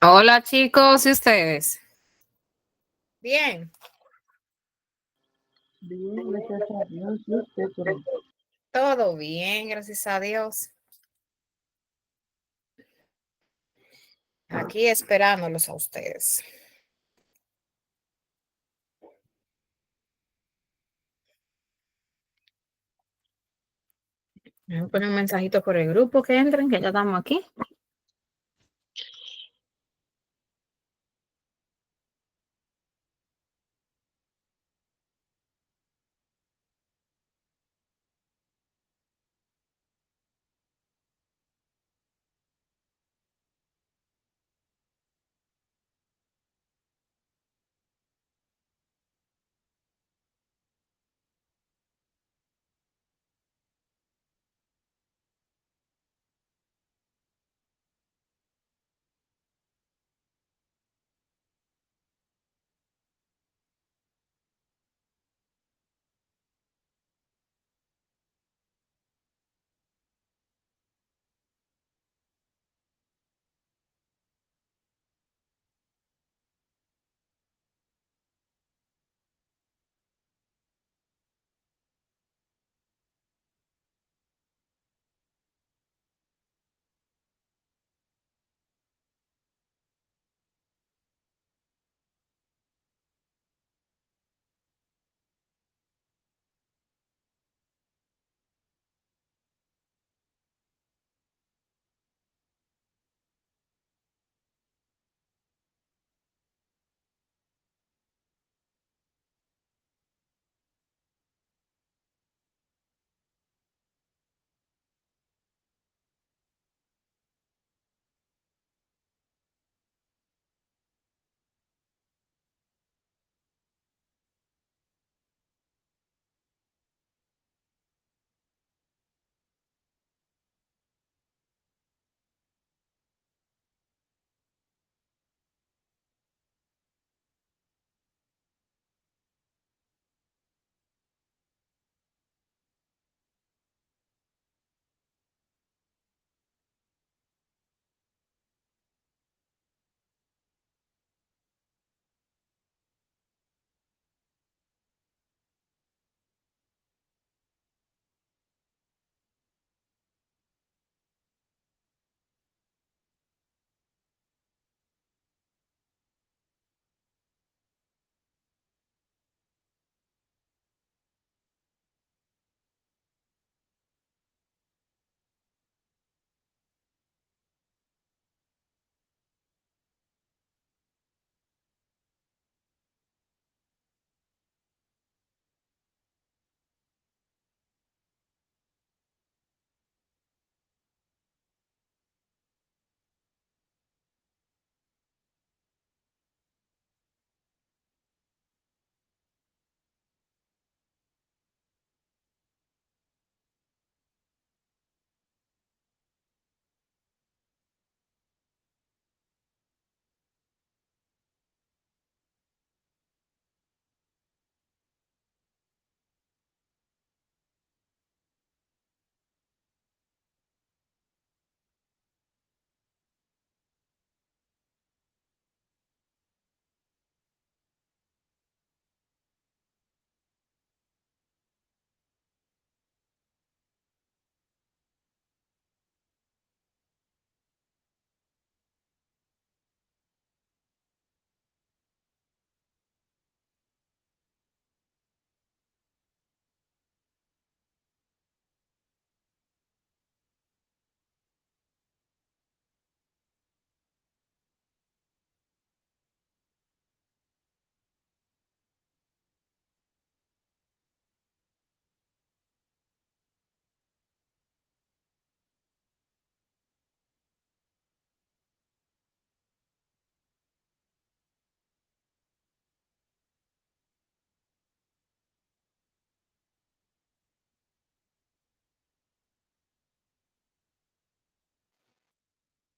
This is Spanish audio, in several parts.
Hola chicos, ¿y ustedes? Bien, Bien, gracias a Dios. ¿Y usted por ahí? todo bien, gracias a Dios. Aquí esperándolos a ustedes. Me voy a poner un mensajito por el grupo que entren, que ya estamos aquí.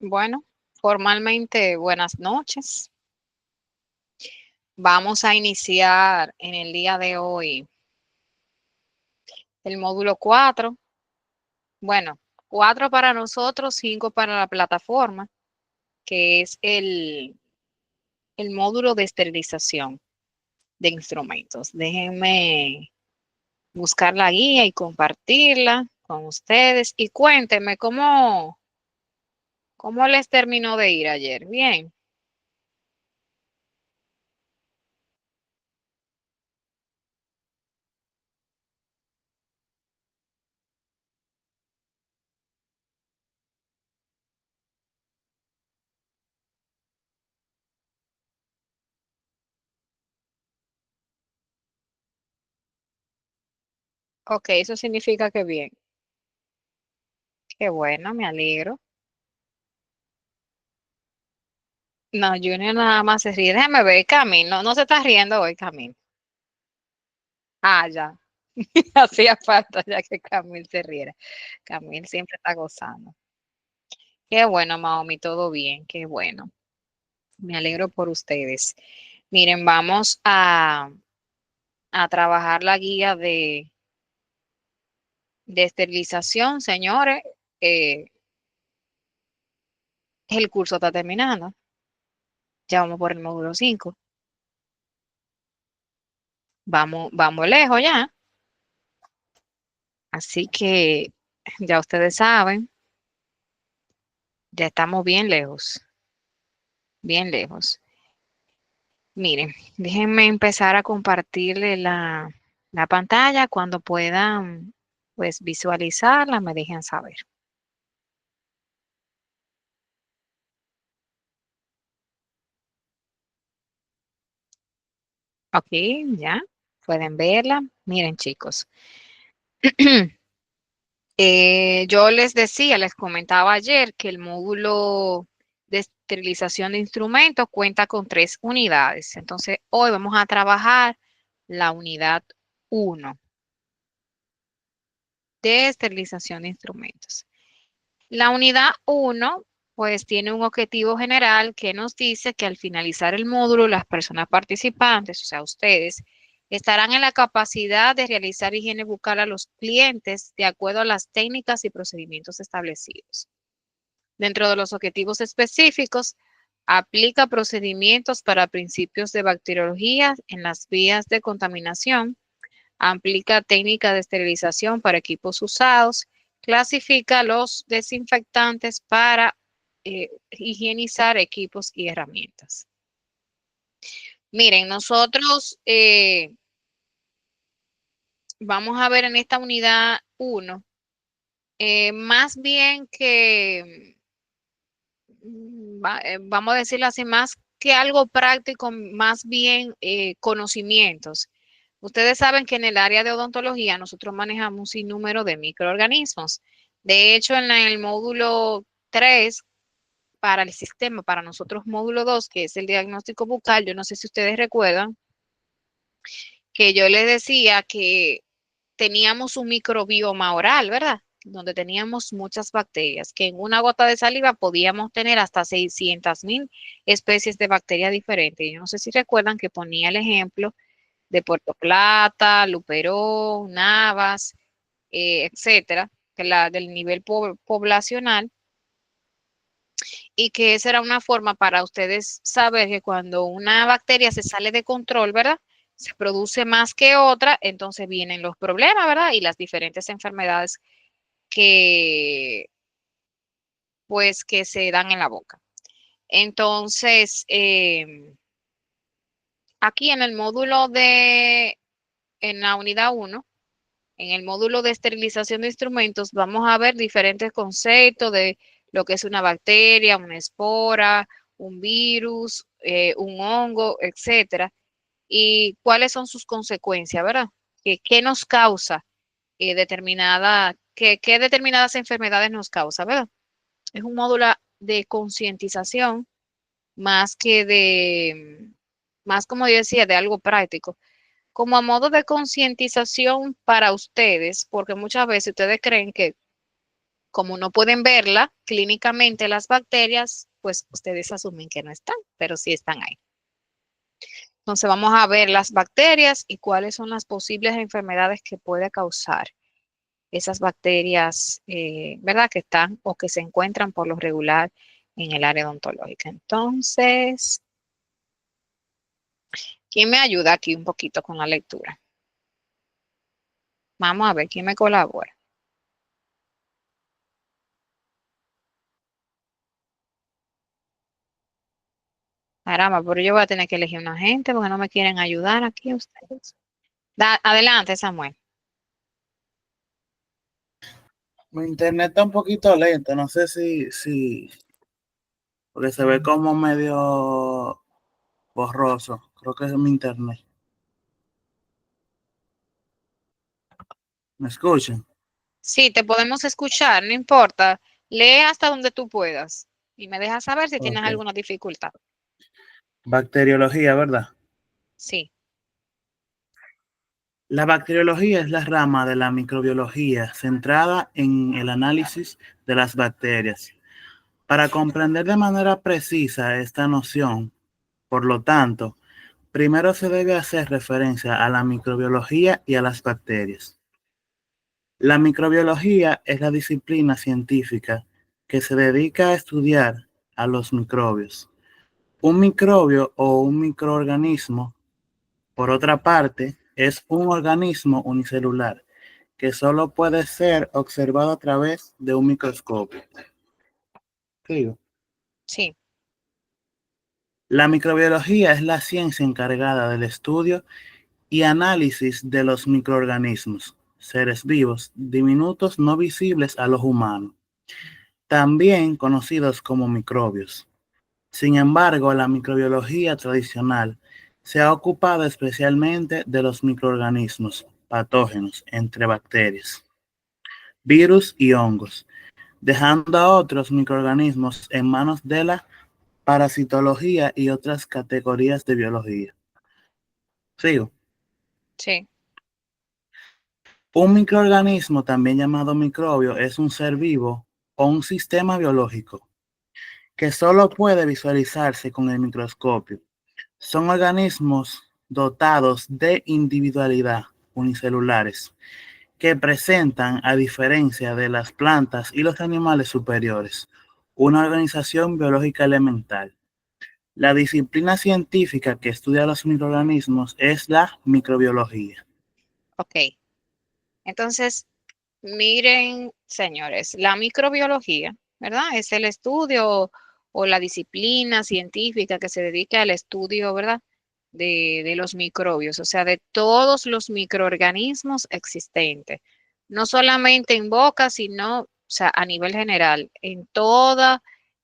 Bueno, formalmente buenas noches. Vamos a iniciar en el día de hoy el módulo 4. Bueno, 4 para nosotros, 5 para la plataforma, que es el módulo de esterilización de instrumentos. Déjenme buscar la guía y compartirla con ustedes. Y cuéntenme cómo les terminó de ir ayer. Bien. Ok, eso significa que bien. Qué bueno, me alegro. No, Junior nada más se ríe. Déjame ver, Camil. No, no se está riendo hoy, Camil. Ah, ya. Hacía falta ya que Camil se riera. Camil siempre está gozando. Qué bueno, Maomi, todo bien, qué bueno. Me alegro por ustedes. Miren, vamos a trabajar la guía de esterilización, señores. Eh, el curso está terminando. Ya vamos por el módulo 5. Vamos lejos ya. Así que ya ustedes saben, ya estamos bien lejos, bien lejos. Miren, déjenme empezar a compartirle la pantalla. Cuando puedan, pues visualizarla, me dejen saber. Ok, ya, pueden verla. Miren, chicos. Yo les decía, les comentaba ayer que el módulo de esterilización de instrumentos cuenta con 3 unidades. Entonces, hoy vamos a trabajar la unidad 1 de esterilización de instrumentos. La unidad 1, pues tiene un objetivo general que nos dice que al finalizar el módulo, las personas participantes, o sea, ustedes, estarán en la capacidad de realizar higiene bucal a los clientes de acuerdo a las técnicas y procedimientos establecidos. Dentro de los objetivos específicos, aplica procedimientos para principios de bacteriología en las vías de contaminación, aplica técnica de esterilización para equipos usados, clasifica los desinfectantes para higienizar equipos y herramientas. Miren, nosotros vamos a ver en esta unidad 1, más bien que, vamos a decirlo así, más que algo práctico, más bien conocimientos. Ustedes saben que en el área de odontología nosotros manejamos un sinnúmero de microorganismos. De hecho, en el módulo 3, para el sistema, para nosotros módulo 2, que es el diagnóstico bucal, yo no sé si ustedes recuerdan que yo les decía que teníamos un microbioma oral, ¿verdad? Donde teníamos muchas bacterias, que en una gota de saliva podíamos tener hasta 600.000 especies de bacterias diferentes. Yo no sé si recuerdan que ponía el ejemplo de Puerto Plata, Luperón, Navas, etcétera, del nivel poblacional, y que esa era una forma para ustedes saber que cuando una bacteria se sale de control, ¿verdad? Se produce más que otra, entonces vienen los problemas, ¿verdad? Y las diferentes enfermedades que, pues, que se dan en la boca. Entonces, aquí en el módulo en la unidad 1, en el módulo de esterilización de instrumentos, vamos a ver diferentes conceptos de lo que es una bacteria, una espora, un virus, un hongo, etcétera, y cuáles son sus consecuencias, ¿verdad? ¿Qué nos causa qué determinadas enfermedades nos causa, ¿verdad? Es un módulo de concientización más que más como yo decía, de algo práctico, como a modo de concientización para ustedes, porque muchas veces ustedes creen que como no pueden verla clínicamente las bacterias, pues ustedes asumen que no están, pero sí están ahí. Entonces vamos a ver las bacterias y cuáles son las posibles enfermedades que puede causar esas bacterias, ¿verdad? Que están o que se encuentran por lo regular en el área odontológica. Entonces, ¿quién me ayuda aquí un poquito con la lectura? Vamos a ver quién me colabora. Caramba, pero yo voy a tener que elegir una gente porque no me quieren ayudar aquí ustedes. Adelante, Samuel. Mi internet está un poquito lento, no sé porque se ve como medio borroso. Creo que es mi internet. ¿Me escuchan? Sí, te podemos escuchar, no importa. Lee hasta donde tú puedas y me dejas saber si tienes Ok. alguna dificultad. Bacteriología, ¿verdad? Sí, La bacteriología es la rama de la microbiología centrada en el análisis de las bacterias. Para comprender de manera precisa esta noción, por lo tanto, primero se debe hacer referencia a la microbiología y a las bacterias. La microbiología es la disciplina científica que se dedica a estudiar a los microbios. Un microbio o un microorganismo, por otra parte, es un organismo unicelular que solo puede ser observado a través de un microscopio. Sigo. sí, La microbiología es la ciencia encargada del estudio y análisis de los microorganismos, seres vivos, diminutos no visibles a los humanos, también conocidos como microbios. Sin embargo, la microbiología tradicional se ha ocupado especialmente de los microorganismos patógenos entre bacterias, virus y hongos, dejando a otros microorganismos en manos de la parasitología y otras categorías de biología. Sigo. sí. Un microorganismo, también llamado microbio, es un ser vivo o un sistema biológico que solo puede visualizarse con el microscopio. Son organismos dotados de individualidad, unicelulares, que presentan, a diferencia de las plantas y los animales superiores, una organización biológica elemental. La disciplina científica que estudia los microorganismos es la microbiología. Ok. Entonces, miren, señores, la microbiología, ¿verdad? Es el estudio o la disciplina científica que se dedica al estudio, ¿verdad? De los microbios, o sea, de todos los microorganismos existentes. No solamente en boca, sino, o sea, a nivel general, en todo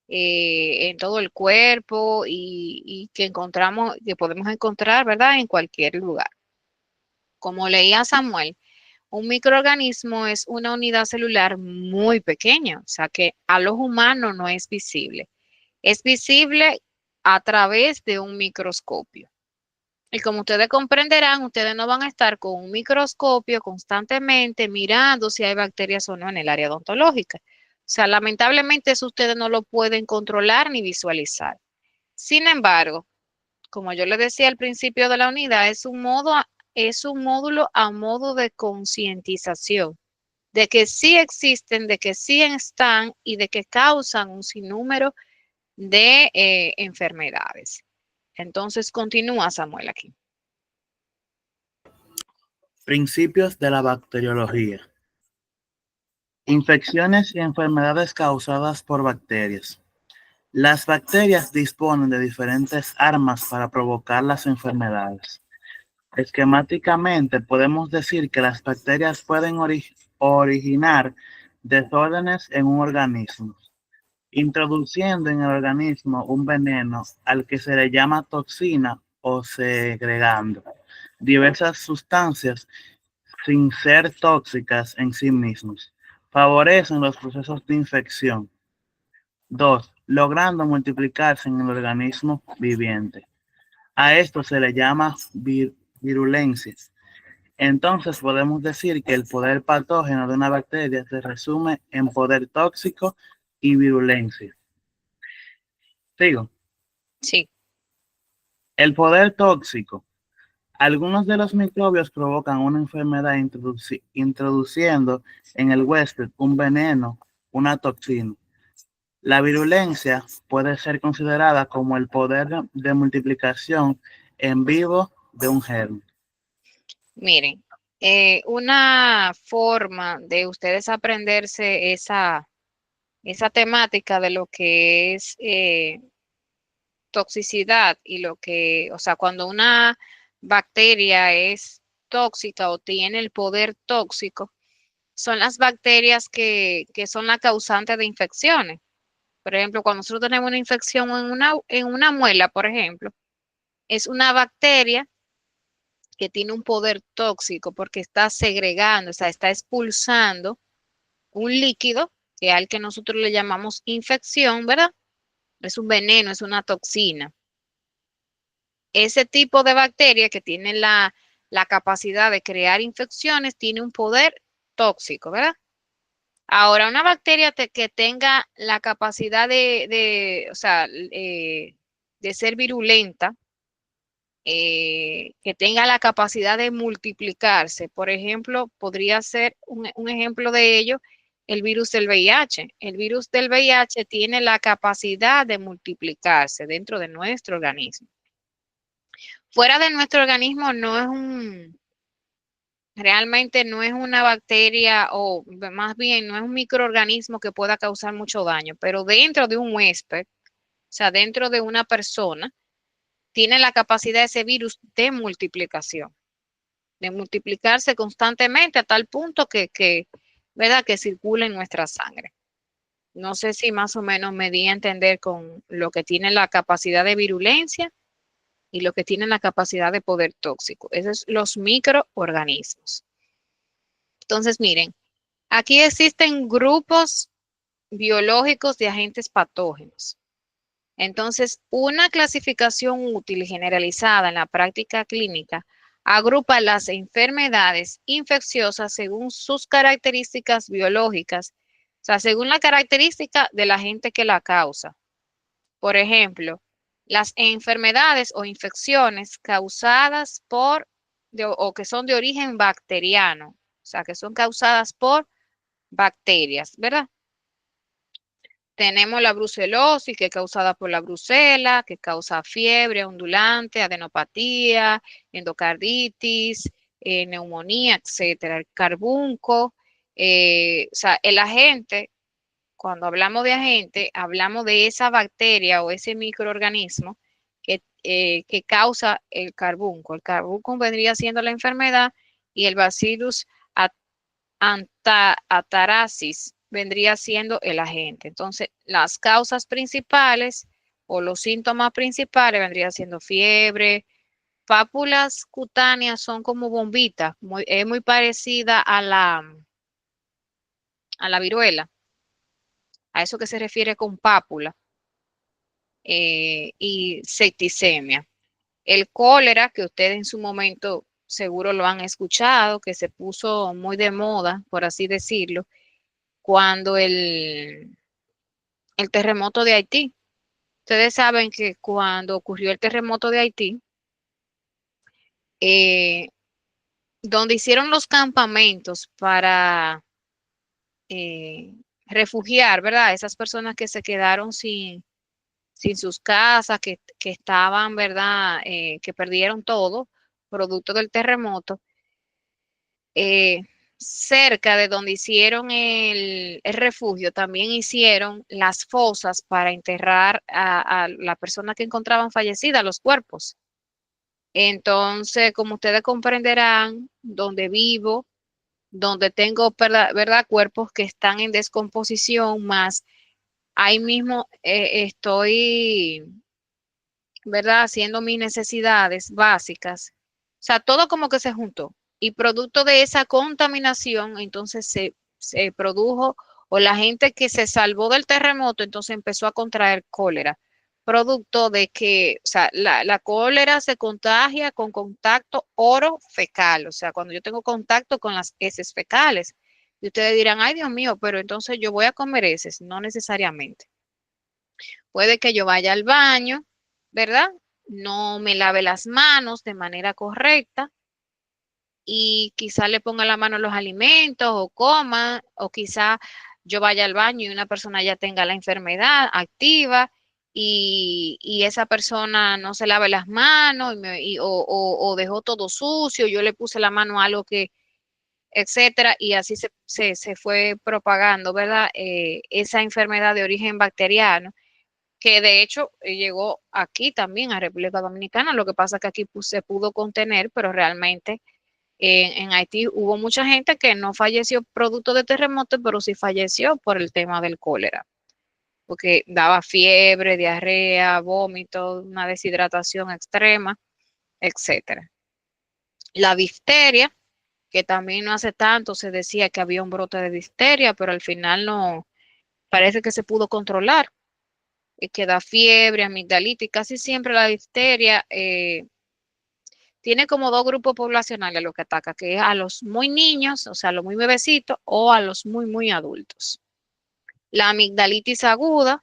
el cuerpo y que encontramos, que podemos encontrar, ¿verdad? En cualquier lugar. Como leía Samuel, un microorganismo es una unidad celular muy pequeña, o sea que a los humanos no es visible. Es visible a través de un microscopio. Y como ustedes comprenderán, ustedes no van a estar con un microscopio constantemente mirando si hay bacterias o no en el área odontológica. O sea, lamentablemente eso ustedes no lo pueden controlar ni visualizar. Sin embargo, como yo les decía al principio de la unidad, es un módulo a modo de concientización de que sí existen, de que sí están y de que causan un sinnúmero de enfermedades. Entonces, continúa Samuel aquí. Principios de la bacteriología. Infecciones y enfermedades causadas por bacterias. Las bacterias disponen de diferentes armas para provocar las enfermedades. Esquemáticamente, podemos decir que las bacterias pueden originar desórdenes en un organismo, introduciendo en el organismo un veneno al que se le llama toxina o segregando diversas sustancias sin ser tóxicas en sí mismos. Favorecen los procesos de infección. 2. Logrando multiplicarse en el organismo viviente. A esto se le llama virulencia. Entonces podemos decir que el poder patógeno de una bacteria se resume en poder tóxico y virulencia. Sigo. Sí, El poder tóxico. Algunos de los microbios provocan una enfermedad introduciendo en el huésped un veneno, una toxina. La virulencia puede ser considerada como el poder de multiplicación en vivo de un germen. Miren, una forma de ustedes aprenderse esa temática de lo que es toxicidad y lo que, o sea, cuando una bacteria es tóxica o tiene el poder tóxico, son las bacterias que son la causante de infecciones. Por ejemplo, cuando nosotros tenemos una infección en una muela, por ejemplo, es una bacteria que tiene un poder tóxico porque está segregando, o sea, está expulsando un líquido que al que nosotros le llamamos infección, ¿verdad? Es un veneno, es una toxina. Ese tipo de bacteria que tiene la capacidad de crear infecciones tiene un poder tóxico, ¿verdad? Ahora, una bacteria que tenga la capacidad o sea, de ser virulenta, que tenga la capacidad de multiplicarse. Por ejemplo, podría ser un ejemplo de ello el virus del VIH. El virus del VIH tiene la capacidad de multiplicarse dentro de nuestro organismo. Fuera de nuestro organismo no es realmente no es una bacteria o más bien no es un microorganismo que pueda causar mucho daño, pero dentro de un huésped, o sea, dentro de una persona, tiene la capacidad ese virus de multiplicación, de multiplicarse constantemente a tal punto ¿verdad? Que circula en nuestra sangre. No sé si más o menos me di a entender con lo que tiene la capacidad de virulencia y lo que tiene la capacidad de poder tóxico. Esos son los microorganismos. Entonces, miren, aquí existen grupos biológicos de agentes patógenos. Entonces, una clasificación útil y generalizada en la práctica clínica agrupa las enfermedades infecciosas según sus características biológicas, o sea, según la característica del agente que la causa. Por ejemplo, las enfermedades o infecciones causadas o que son de origen bacteriano, o sea, que son causadas por bacterias, ¿verdad? Tenemos la brucelosis, que es causada por la brucela, que causa fiebre ondulante, adenopatía, endocarditis, neumonía, etcétera. El carbunco, o sea, el agente, cuando hablamos de agente, hablamos de esa bacteria o ese microorganismo que causa el carbunco. El carbunco vendría siendo la enfermedad y el Bacillus ataraxis vendría siendo el agente. Entonces, las causas principales o los síntomas principales vendrían siendo fiebre, pápulas cutáneas son como bombitas, es muy parecida a la viruela, a eso que se refiere con pápula y septicemia. El cólera, que ustedes en su momento seguro lo han escuchado, que se puso muy de moda, por así decirlo, cuando el terremoto de Haití. Ustedes saben que cuando ocurrió el terremoto de Haití, eh, donde hicieron los campamentos para eh, refugiar, ¿verdad? Esas personas que se quedaron sin sus casas, que estaban, ¿verdad? Que perdieron todo, producto del terremoto. Eh, Cerca de donde hicieron el refugio, también hicieron las fosas para enterrar a la persona que encontraban fallecida, los cuerpos. Entonces, como ustedes comprenderán, donde vivo, donde tengo, ¿verdad? Cuerpos que están en descomposición, más ahí mismo estoy, ¿verdad? Haciendo mis necesidades básicas. O sea, todo como que se juntó. Y producto de esa contaminación, entonces se produjo, o la gente que se salvó del terremoto, entonces empezó a contraer cólera. Producto de que, o sea, la cólera se contagia con contacto oro-fecal, o sea, cuando yo tengo contacto con las heces fecales. Y ustedes dirán, ay Dios mío, pero entonces yo voy a comer heces. No necesariamente. Puede que yo vaya al baño, ¿verdad? No me lave las manos de manera correcta y quizá le ponga la mano a los alimentos o coma, o quizá yo vaya al baño y una persona ya tenga la enfermedad activa y esa persona no se lave las manos o dejó todo sucio, yo le puse la mano a algo que, etcétera, y así se fue propagando, ¿verdad? Esa enfermedad de origen bacteriano, que de hecho llegó aquí también a República Dominicana, lo que pasa es que aquí se pudo contener, pero realmente en Haití hubo mucha gente que no falleció producto de terremotos, pero sí falleció por el tema del cólera, porque daba fiebre, diarrea, vómito, una deshidratación extrema, etcétera. La difteria, que también no hace tanto se decía que había un brote de difteria, pero al final no, parece que se pudo controlar, y que da fiebre, amigdalitis, casi siempre la difteria tiene como dos grupos poblacionales lo que ataca, que es a los muy niños, o sea, a los muy bebecitos, o a los muy, muy adultos. La amigdalitis aguda,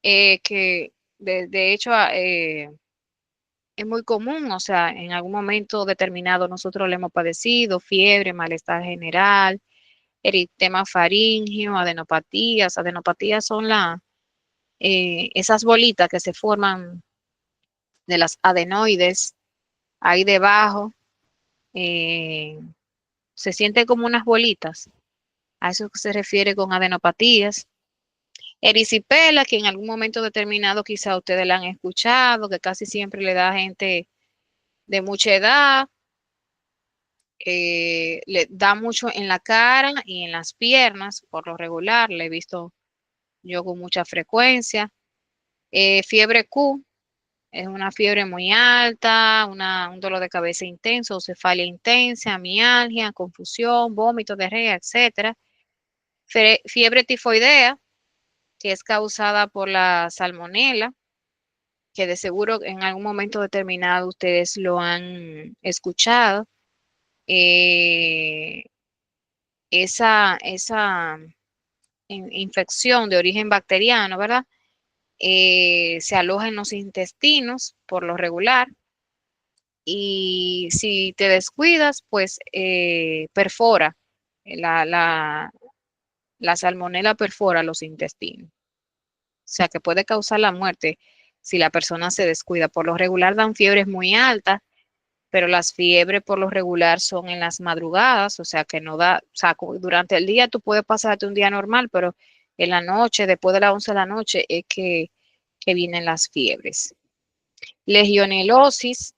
que de hecho es muy común, o sea, en algún momento determinado nosotros le hemos padecido, fiebre, malestar general, eritema faríngeo, adenopatías. Adenopatías son esas bolitas que se forman de las adenoides ahí debajo. eh, Se siente como unas bolitas. A eso se refiere con adenopatías. Erisipela, que en algún momento determinado quizá ustedes la han escuchado, que casi siempre le da a gente de mucha edad, le da mucho en la cara y en las piernas, por lo regular, le he visto yo con mucha frecuencia. Fiebre Q, es una fiebre muy alta, un dolor de cabeza intenso, cefalia intensa, mialgia, confusión, vómito, diarrea, etcétera. Fiebre tifoidea, que es causada por la salmonela, que de seguro en algún momento determinado ustedes lo han escuchado. Eh, esa infección de origen bacteriano, ¿verdad? Se aloja en los intestinos por lo regular y si te descuidas, pues perfora, la, la, la salmonela perfora los intestinos. O sea, que puede causar la muerte si la persona se descuida. Por lo regular dan fiebres muy altas, pero las fiebres por lo regular son en las madrugadas, o sea, que no da, o sea, durante el día tú puedes pasarte un día normal, pero en la noche, después de las 11 de la noche, es que vienen las fiebres. Legionelosis,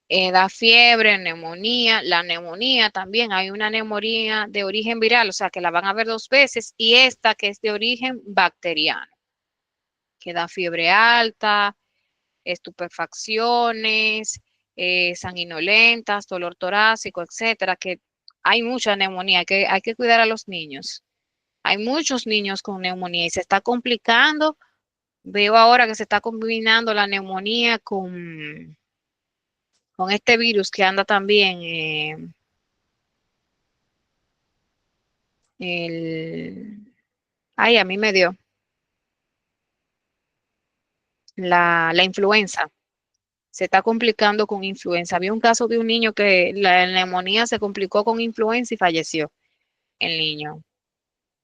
da fiebre, neumonía. La neumonía también, hay una neumonía de origen viral, o sea, que la van a ver dos veces, y esta que es de origen bacteriano, que da fiebre alta, estupefacciones, sanguinolentas, dolor torácico, etcétera, que hay mucha neumonía, que hay que cuidar a los niños. Hay muchos niños con neumonía y se está complicando. Veo ahora que se está combinando la neumonía con este virus que anda también, ay, a mí me dio la influenza. Se está complicando con influenza. Había un caso de un niño que la neumonía se complicó con influenza y falleció el niño,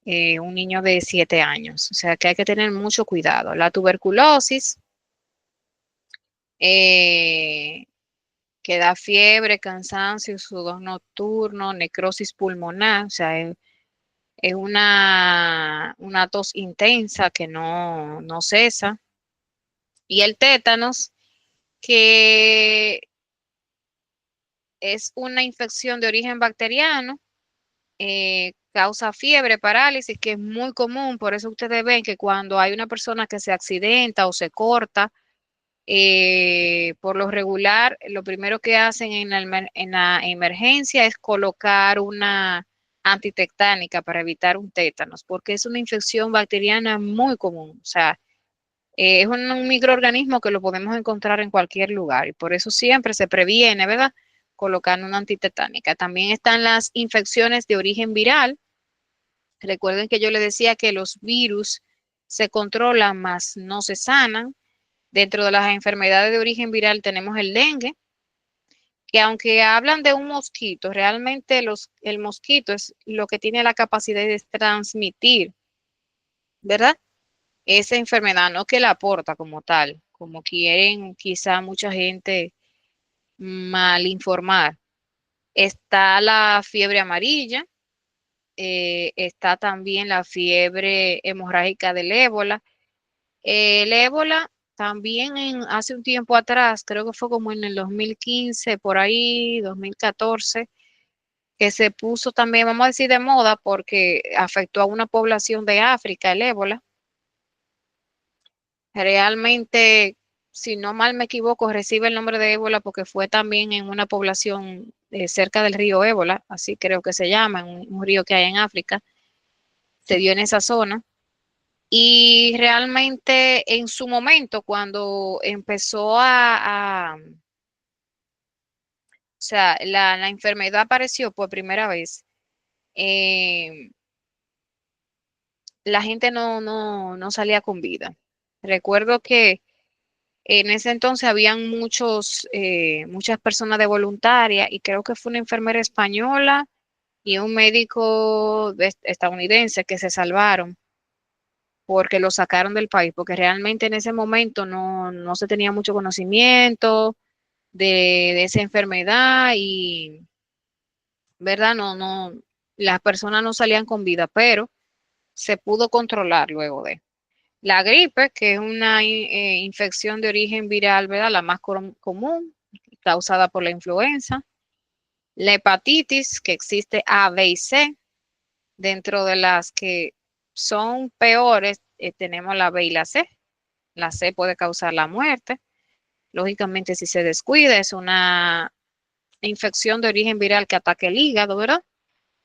un niño de 7 años. O sea que hay que tener mucho cuidado. La tuberculosis, eh, que da fiebre, cansancio, sudor nocturno, necrosis pulmonar, o sea, es una tos intensa que no cesa. Y el tétanos, que es una infección de origen bacteriano, causa fiebre, parálisis, que es muy común. Por eso ustedes ven que cuando hay una persona que se accidenta o se corta, por lo regular, lo primero que hacen en la emergencia es colocar una antitectánica para evitar un tétanos, porque es una infección bacteriana muy común. O sea, es un microorganismo que lo podemos encontrar en cualquier lugar y por eso siempre se previene, ¿verdad? Colocando una antitetánica. También están las infecciones de origen viral. Recuerden que yo les decía que los virus se controlan, mas no se sanan. Dentro de las enfermedades de origen viral tenemos el dengue, que aunque hablan de un mosquito, realmente el mosquito es lo que tiene la capacidad de transmitir ¿verdad? Esa enfermedad, no que la aporta como tal, como quieren quizá mucha gente mal informar. Está la fiebre amarilla, está también la fiebre hemorrágica del ébola. El ébola también hace un tiempo atrás, creo que fue como en el 2015, por ahí, 2014, que se puso también, vamos a decir, de moda porque afectó a una población de África, el ébola. Realmente, si no mal me equivoco, recibe el nombre de ébola porque fue también en una población cerca del río Ébola, así creo que se llama, en un río que hay en África, se dio en esa zona. Y realmente en su momento, cuando empezó o sea, la enfermedad apareció por primera vez, eh, la gente no salía con vida. Recuerdo que en ese entonces habían muchas personas de voluntaria y creo que fue una enfermera española y un médico estadounidense que se salvaron porque lo sacaron del país, porque realmente en ese momento no se tenía mucho conocimiento de esa enfermedad y, ¿verdad? Las personas no salían con vida, pero se pudo controlar luego de. La gripe, que es una infección de origen viral, ¿verdad? La más común, causada por la influenza. La hepatitis, que existe A, B y C. Dentro de las que son peores, tenemos la B y la C. La C puede causar la muerte. Lógicamente, si se descuida, es una infección de origen viral que ataca el hígado, ¿verdad?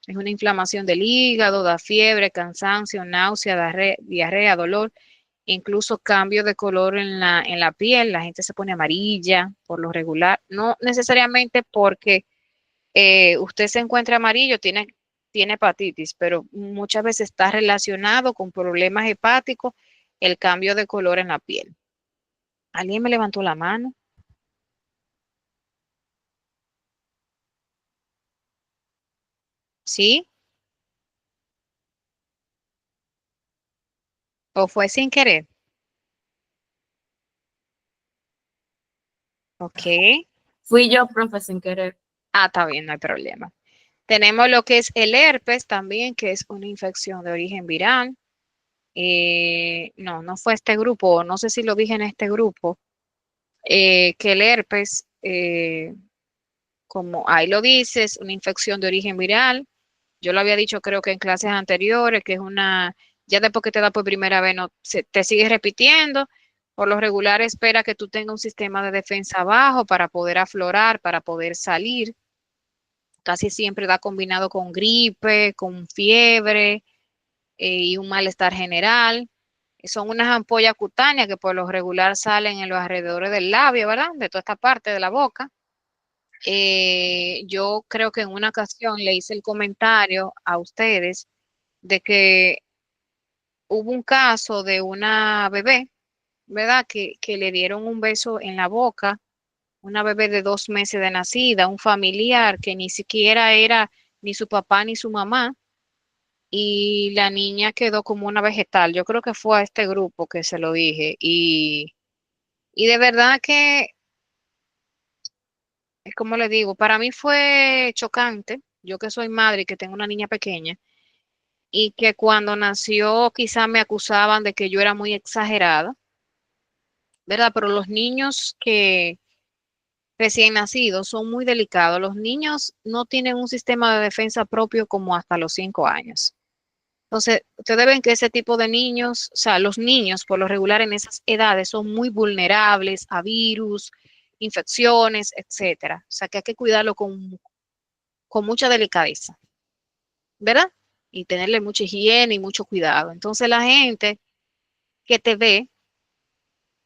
Es una inflamación del hígado, da fiebre, cansancio, náusea, diarrea, dolor, incluso cambio de color en la piel. La gente se pone amarilla por lo regular, no necesariamente porque usted se encuentra amarillo, tiene hepatitis, pero muchas veces está relacionado con problemas hepáticos el cambio de color en la piel. ¿Alguien me levantó la mano? ¿Sí? ¿O fue sin querer? Ok. Fui yo, profe, sin querer. Ah, está bien, no hay problema. Tenemos lo que es el herpes también, que es una infección de origen viral. No fue este grupo, no sé si lo dije en este grupo, que el herpes, como ahí lo dices, una infección de origen viral. Yo lo había dicho creo que en clases anteriores, que es ya después que te da por primera vez, no, te sigues repitiendo. Por lo regular espera que tú tengas un sistema de defensa bajo para poder aflorar, para poder salir. Casi siempre da combinado con gripe, con fiebre y un malestar general. Son unas ampollas cutáneas que por lo regular salen en los alrededores del labio, ¿verdad? De toda esta parte de la boca. Yo creo que en una ocasión le hice el comentario a ustedes de que hubo un caso de una bebé, ¿verdad? Que le dieron un beso en la boca, una bebé de 2 meses de nacida, un familiar que ni siquiera era ni su papá ni su mamá, y la niña quedó como una vegetal. Yo creo que fue a este grupo que se lo dije, y de verdad que, es como le digo, para mí fue chocante, yo que soy madre y que tengo una niña pequeña, y que cuando nació quizá me acusaban de que yo era muy exagerada, ¿verdad? Pero los niños que recién nacidos son muy delicados. Los niños no tienen un sistema de defensa propio como hasta los 5 años. Entonces, ustedes ven que ese tipo de niños, o sea, los niños por lo regular en esas edades son muy vulnerables a virus, infecciones, etcétera. O sea, que hay que cuidarlo con mucha delicadeza, ¿verdad? Y tenerle mucha higiene y mucho cuidado. Entonces, la gente que te ve,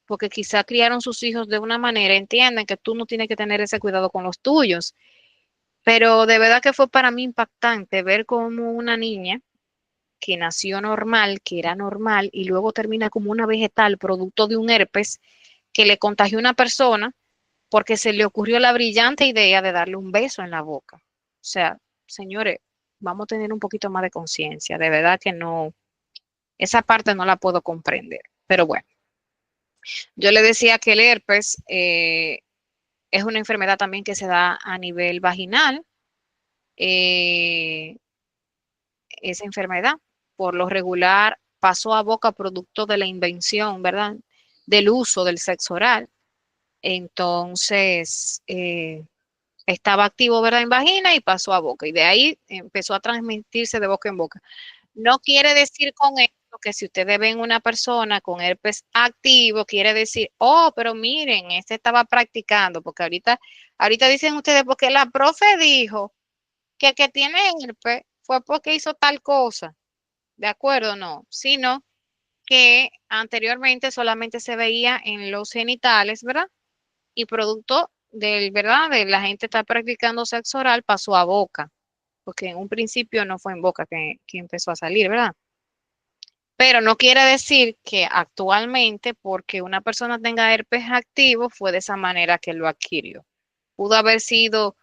porque quizá criaron sus hijos de una manera, entienden que tú no tienes que tener ese cuidado con los tuyos. Pero de verdad que fue para mí impactante ver cómo una niña que nació normal, que era normal, y luego termina como una vegetal producto de un herpes que le contagió a una persona porque se le ocurrió la brillante idea de darle un beso en la boca. O sea, señores, vamos a tener un poquito más de conciencia. De verdad que no, Esa parte no la puedo comprender, pero bueno. Yo le decía que el herpes es una enfermedad también que se da a nivel vaginal. Esa enfermedad, por lo regular, pasó a boca producto de la invención, ¿verdad? Del uso del sexo oral. Entonces, estaba activo, ¿verdad? En vagina y pasó a boca. Y de ahí empezó a transmitirse de boca en boca. No quiere decir con esto que si ustedes ven una persona con herpes activo, quiere decir, oh, pero miren, este estaba practicando, porque ahorita dicen ustedes, porque la profe dijo que el que tiene herpes fue porque hizo tal cosa. ¿De acuerdo? No, sino que anteriormente solamente se veía en los genitales, ¿verdad? Y producto del, ¿verdad? De la gente está practicando sexo oral, pasó a boca, porque en un principio no fue en boca que empezó a salir, ¿verdad? Pero no quiere decir que actualmente, porque una persona tenga herpes activo, fue de esa manera que lo adquirió. Pudo haber sido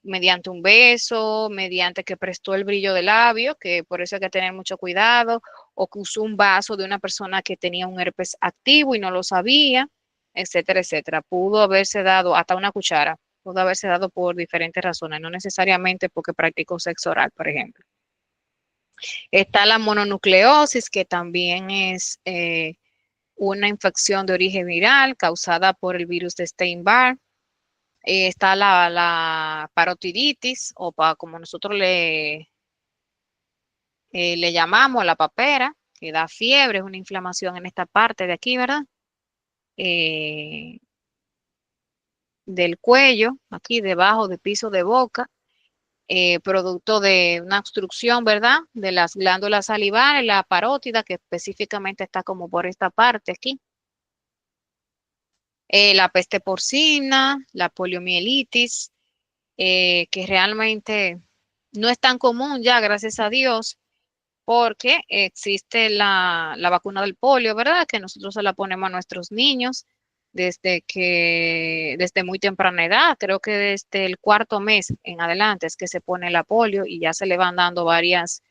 mediante un beso, mediante que prestó el brillo del labio, que por eso hay que tener mucho cuidado, o que usó un vaso de una persona que tenía un herpes activo y no lo sabía, etcétera, etcétera. Pudo haberse dado hasta una cuchara, pudo haberse dado por diferentes razones, no necesariamente porque practicó sexo oral, por ejemplo. Está la mononucleosis, que también es una infección de origen viral causada por el virus de Epstein-Barr. Está la parotiditis, o como nosotros le llamamos la papera, que da fiebre, es una inflamación en esta parte de aquí, ¿verdad? Eh, del cuello, aquí debajo del piso de boca, producto de una obstrucción, ¿verdad? De las glándulas salivares, la parótida, que específicamente está como por esta parte aquí. La peste porcina, la poliomielitis, que realmente no es tan común ya, gracias a Dios, porque existe la vacuna del polio, ¿verdad? Que nosotros se la ponemos a nuestros niños desde muy temprana edad, creo que desde el 4 mes en adelante es que se pone la polio y ya se le van dando varias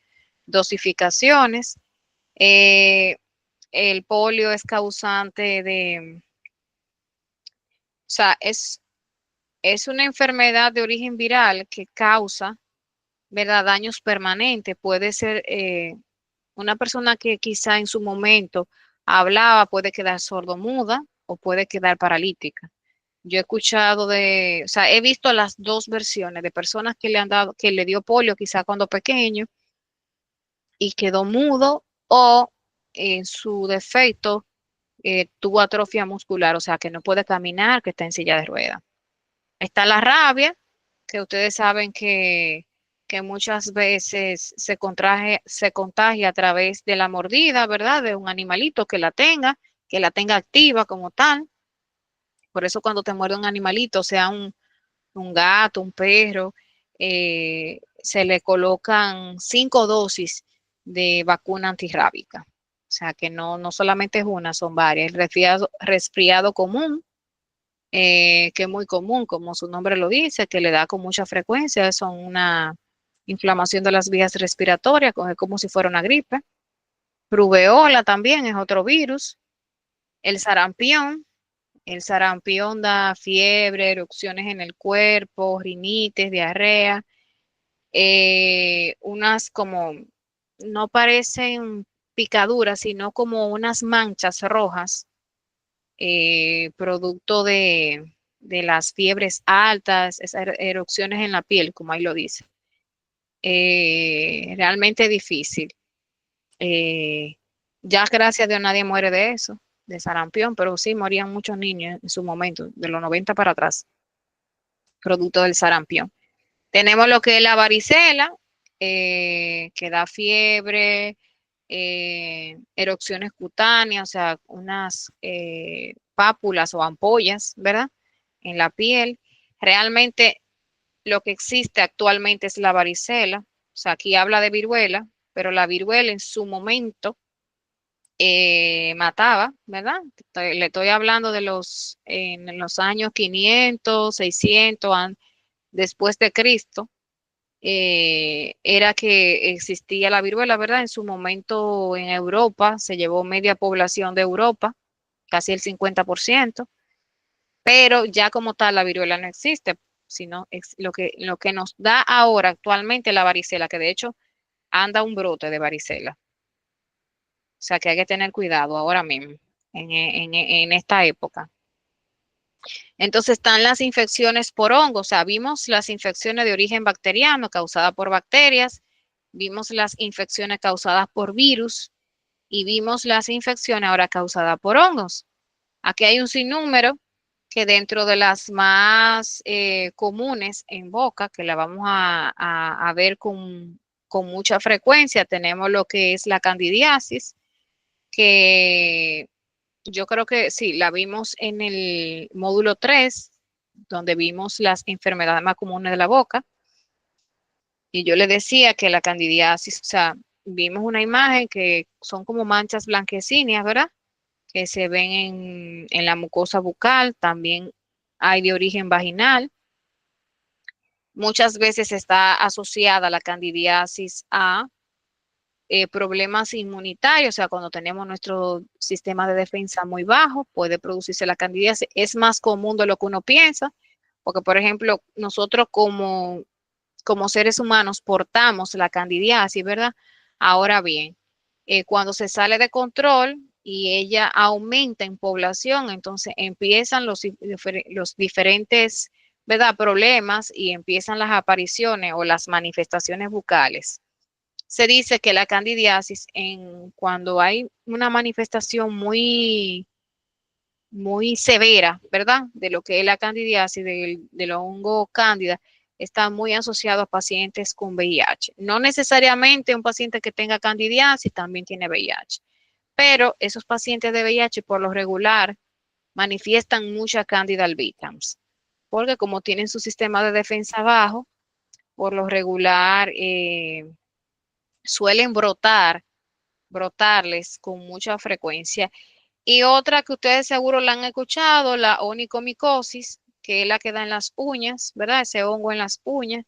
dosificaciones. Eh, el polio es causante o sea, es una enfermedad de origen viral que causa, ¿verdad? Daños permanentes. Puede ser una persona que quizá en su momento hablaba, puede quedar sordomuda o puede quedar paralítica. Yo he escuchado o sea, he visto las dos versiones de personas que le han dado, que le dio polio quizá cuando pequeño y quedó mudo, o en su defecto tuvo atrofia muscular, o sea, que no puede caminar, que está en silla de ruedas. Está la rabia, que ustedes saben que muchas veces se contagia a través de la mordida, ¿verdad? De un animalito que la tenga activa como tal. Por eso cuando te muerde un animalito, sea un gato, un perro, se le colocan 5 dosis de vacuna antirrábica. O sea que no solamente es una, son varias. El resfriado común, que es muy común, como su nombre lo dice, que le da con mucha frecuencia, son una inflamación de las vías respiratorias, como si fuera una gripe. Rubeola también es otro virus. El sarampión. El sarampión da fiebre, erupciones en el cuerpo, rinitis, diarrea, unas como, no parecen picaduras, sino como unas manchas rojas, producto de las fiebres altas, esas erupciones en la piel, como ahí lo dice. Realmente difícil. Ya gracias a Dios nadie muere de eso, de sarampión, pero sí morían muchos niños en su momento, de los 90 para atrás, producto del sarampión. Tenemos lo que es la varicela, que da fiebre, erupciones cutáneas, o sea, unas pápulas o ampollas, ¿verdad? En la piel. Realmente lo que existe actualmente es la varicela, o sea, aquí habla de viruela, pero la viruela en su momento mataba, ¿verdad? Le estoy hablando en los años 500, 600, después de Cristo. era que existía la viruela, ¿verdad? En su momento en Europa se llevó media población de Europa, casi el 50%, pero ya como tal la viruela no existe, sino lo que nos da ahora actualmente la varicela, que de hecho anda un brote de varicela. O sea que hay que tener cuidado ahora mismo, en esta época. Entonces están las infecciones por hongos, o sea, vimos las infecciones de origen bacteriano causadas por bacterias, vimos las infecciones causadas por virus y vimos las infecciones ahora causadas por hongos. Aquí hay un sinnúmero que dentro de las más comunes en boca, que la vamos a ver con mucha frecuencia, tenemos lo que es la candidiasis, que yo creo que sí, la vimos en el módulo 3, donde vimos las enfermedades más comunes de la boca. Y yo le decía que la candidiasis, o sea, vimos una imagen que son como manchas blanquecinias, ¿verdad? Que se ven en la mucosa bucal, también hay de origen vaginal. Muchas veces está asociada la candidiasis a problemas inmunitarios, o sea, cuando tenemos nuestro sistema de defensa muy bajo, puede producirse la candidiasis. Es más común de lo que uno piensa, porque, por ejemplo, nosotros como seres humanos portamos la candidiasis, ¿verdad? Ahora bien, cuando se sale de control y ella aumenta en población, entonces empiezan los diferentes, ¿verdad? Problemas y empiezan las apariciones o las manifestaciones bucales. Se dice que la candidiasis, cuando hay una manifestación muy severa, ¿verdad? De lo que es la candidiasis, del hongo cándida, está muy asociado a pacientes con VIH. No necesariamente un paciente que tenga candidiasis también tiene VIH, pero esos pacientes de VIH por lo regular manifiestan mucha Candida albicans, porque como tienen su sistema de defensa bajo, por lo regular suelen brotarles con mucha frecuencia. Y otra que ustedes seguro la han escuchado, la onicomicosis, que es la que da en las uñas, ¿verdad? Ese hongo en las uñas.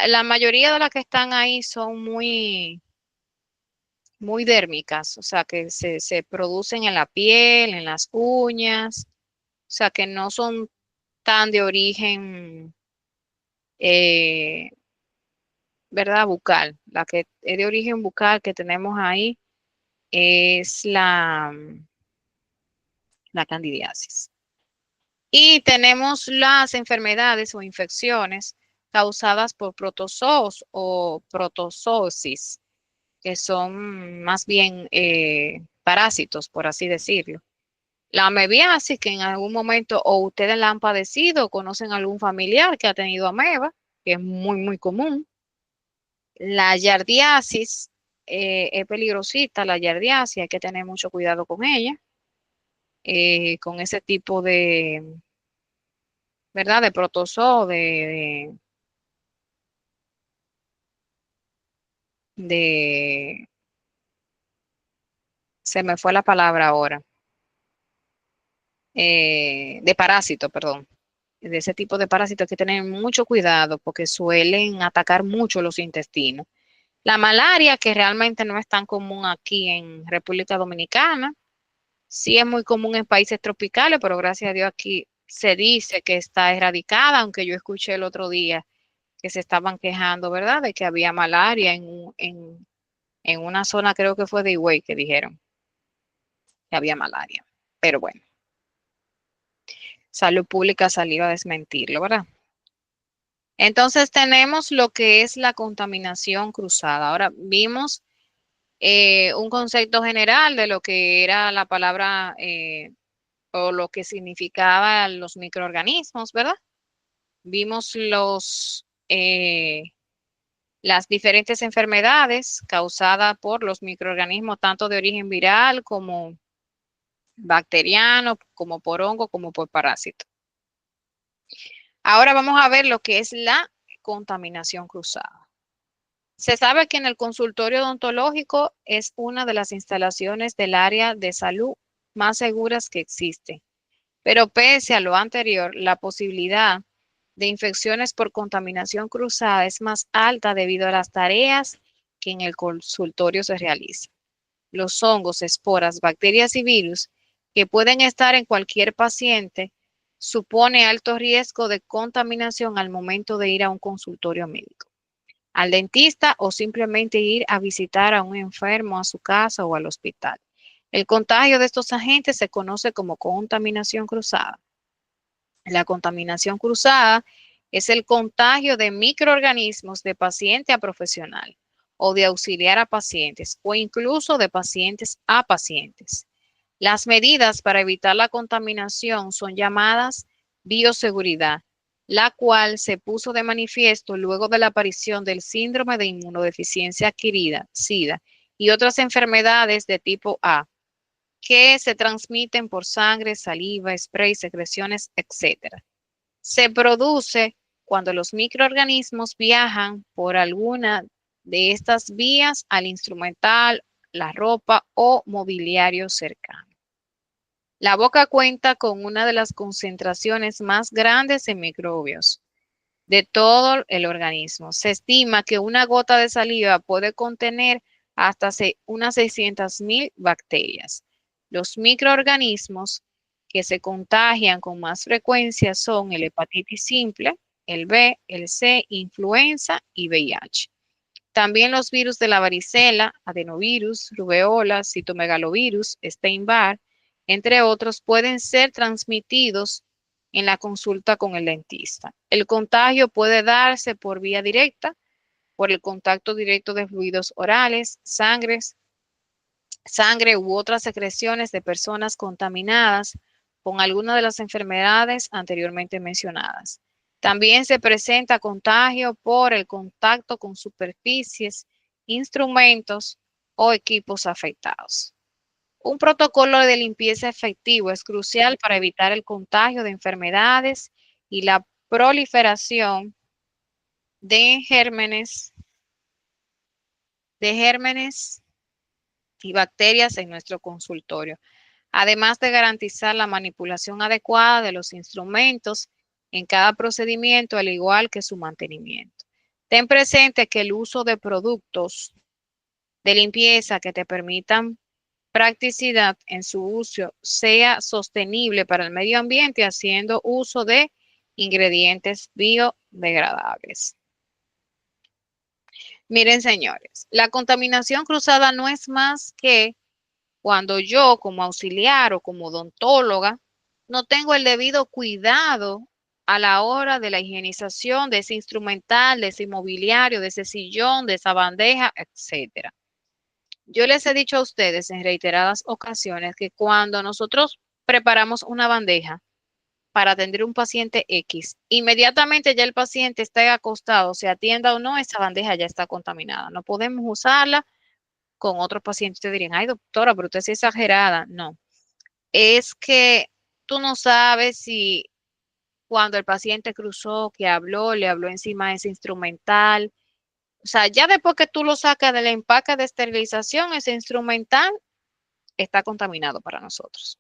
La mayoría de las que están ahí son muy dérmicas, o sea, que se producen en la piel, en las uñas, o sea, que no son tan de origen, ¿verdad? Bucal. La que es de origen bucal que tenemos ahí es la candidiasis. Y tenemos las enfermedades o infecciones causadas por protozoos o protozoosis, que son más bien parásitos, por así decirlo. La amebiasis, que en algún momento o ustedes la han padecido o conocen a algún familiar que ha tenido ameba, que es muy común. La yardiasis es peligrosita, la yardiasis, hay que tener mucho cuidado con ella, con ese tipo de, ¿verdad? De protozoo, de, se me fue la palabra ahora, de parásito, perdón. De ese tipo de parásitos hay que tener mucho cuidado porque suelen atacar mucho los intestinos. La malaria, que realmente no es tan común aquí en República Dominicana, sí es muy común en países tropicales, pero gracias a Dios aquí se dice que está erradicada, aunque yo escuché el otro día que se estaban quejando, ¿verdad?, de que había malaria en una zona, creo que fue de Higüey, que dijeron que había malaria. Pero bueno, Salud Pública salió a desmentirlo, ¿verdad? Entonces tenemos lo que es la contaminación cruzada. Ahora vimos un concepto general de lo que era la palabra o lo que significaba los microorganismos, ¿verdad? Vimos las diferentes enfermedades causadas por los microorganismos, tanto de origen viral como bacteriano, como por hongo, como por parásito. Ahora vamos a ver lo que es la contaminación cruzada. Se sabe que en el consultorio odontológico es una de las instalaciones del área de salud más seguras que existe. Pero pese a lo anterior, la posibilidad de infecciones por contaminación cruzada es más alta debido a las tareas que en el consultorio se realizan. Los hongos, esporas, bacterias y virus que pueden estar en cualquier paciente supone alto riesgo de contaminación al momento de ir a un consultorio médico, al dentista o simplemente ir a visitar a un enfermo a su casa o al hospital. El contagio de estos agentes se conoce como contaminación cruzada. La contaminación cruzada es el contagio de microorganismos de paciente a profesional o de auxiliar a pacientes o incluso de pacientes a pacientes. Las medidas para evitar la contaminación son llamadas bioseguridad, la cual se puso de manifiesto luego de la aparición del síndrome de inmunodeficiencia adquirida, SIDA, y otras enfermedades de tipo A, que se transmiten por sangre, saliva, spray, secreciones, etc. Se produce cuando los microorganismos viajan por alguna de estas vías al instrumental, la ropa o mobiliario cercano. La boca cuenta con una de las concentraciones más grandes de microbios de todo el organismo. Se estima que una gota de saliva puede contener hasta unas 600.000 bacterias. Los microorganismos que se contagian con más frecuencia son el hepatitis simple, el B, el C, influenza y VIH. También los virus de la varicela, adenovirus, rubeola, citomegalovirus, Epstein-Barr, entre otros, pueden ser transmitidos en la consulta con el dentista. El contagio puede darse por vía directa, por el contacto directo de fluidos orales, sangre u otras secreciones de personas contaminadas con alguna de las enfermedades anteriormente mencionadas. También se presenta contagio por el contacto con superficies, instrumentos o equipos afectados. Un protocolo de limpieza efectivo es crucial para evitar el contagio de enfermedades y la proliferación de gérmenes y bacterias en nuestro consultorio, además de garantizar la manipulación adecuada de los instrumentos en cada procedimiento, al igual que su mantenimiento. Ten presente que el uso de productos de limpieza que te permitan practicidad en su uso sea sostenible para el medio ambiente, haciendo uso de ingredientes biodegradables. Miren, señores, la contaminación cruzada no es más que cuando yo, como auxiliar o como odontóloga, no tengo el debido cuidado a la hora de la higienización de ese instrumental, de ese mobiliario, de ese sillón, de esa bandeja, etcétera. Yo les he dicho a ustedes en reiteradas ocasiones que cuando nosotros preparamos una bandeja para atender a un paciente X, inmediatamente ya el paciente está acostado, se atienda o no, esa bandeja ya está contaminada. No podemos usarla con otros pacientes. Te dirían, ay doctora, pero usted es exagerada. No, es que tú no sabes si cuando el paciente cruzó, que habló, le habló encima de ese instrumental. O sea, ya después que tú lo sacas del empaque de esterilización, ese instrumental está contaminado para nosotros.